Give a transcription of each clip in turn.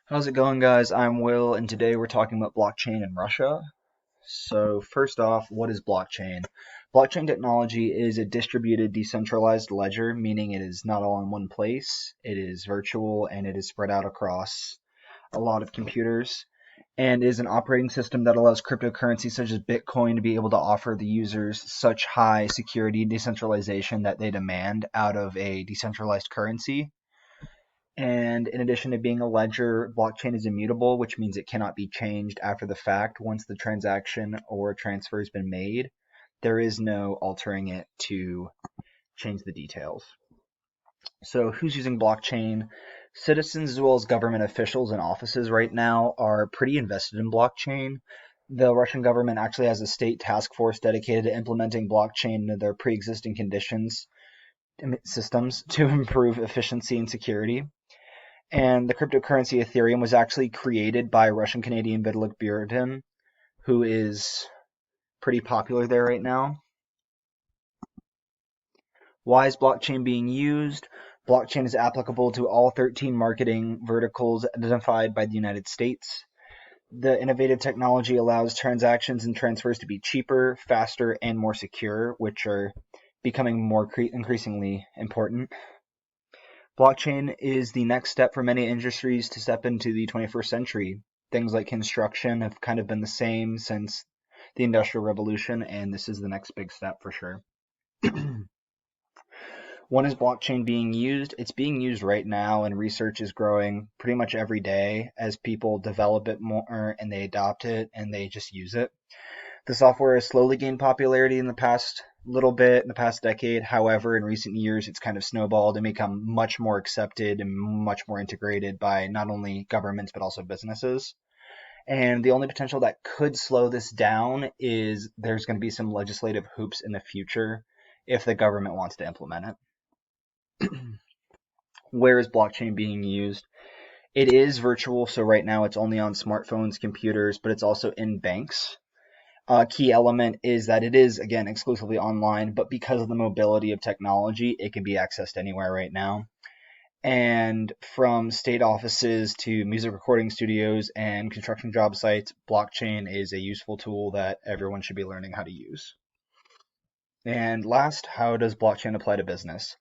How's it going, guys? I'm Will, and today we're talking about blockchain in Russia. So, first off, what is blockchain? Blockchain technology is a distributed, decentralized ledger, meaning it is not all in one place. It is virtual and it is spread out across a lot of computers, and is an operating system that allows cryptocurrencies such as Bitcoin to be able to offer the users such high security and decentralization that they demand out of a decentralized currency. And in addition to being a ledger, blockchain is immutable, which means it cannot be changed after the fact once the transaction or transfer has been made. There is no altering it to change the details. So, who's using blockchain? Citizens as well as government officials and offices right now are pretty invested in blockchain. The Russian government actually has a state task force dedicated to implementing blockchain into their pre existing conditions systems to improve efficiency and security. And the cryptocurrency Ethereum was actually created by Russian Canadian Vitalik Buterin, who is pretty popular there right now. Why is blockchain being used? Blockchain is applicable to all 13 marketing verticals identified by the United States. The innovative technology allows transactions and transfers to be cheaper, faster, and more secure, which are becoming more increasingly important. Blockchain is the next step for many industries to step into the 21st century. Things like construction have kind of been the same since the Industrial Revolution, and this is the next big step for sure. When is blockchain being used? It's being used right now, and research is growing pretty much every day as people develop it more and they adopt it and they just use it. The software has slowly gained popularity in the past little bit, in the past decade. However, in recent years, it's kind of snowballed and become much more accepted and much more integrated by not only governments but also businesses. And the only potential that could slow this down is there's going to be some legislative hoops in the future if the government wants to implement it. Where is blockchain being used? It is virtual, so right now it's only on smartphones, computers, but it's also in banks. Key element is that it is, again, exclusively online, but because of the mobility of technology, it can be accessed anywhere right now. And from state offices to music recording studios and construction job sites, blockchain is a useful tool that everyone should be learning how to use. And last, how does blockchain apply to business?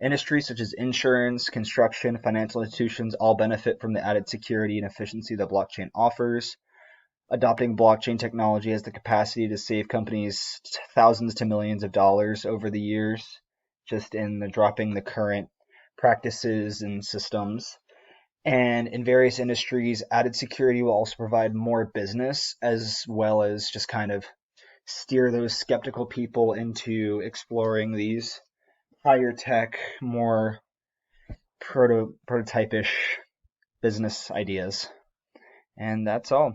Industries such as insurance, construction, financial institutions all benefit from the added security and efficiency that blockchain offers. Adopting blockchain technology has the capacity to save companies thousands to millions of dollars over the years, just in dropping the current practices and systems. And in various industries, added security will also provide more business as well as just kind of steer those skeptical people into exploring these higher tech, more prototype-ish business ideas. And that's all.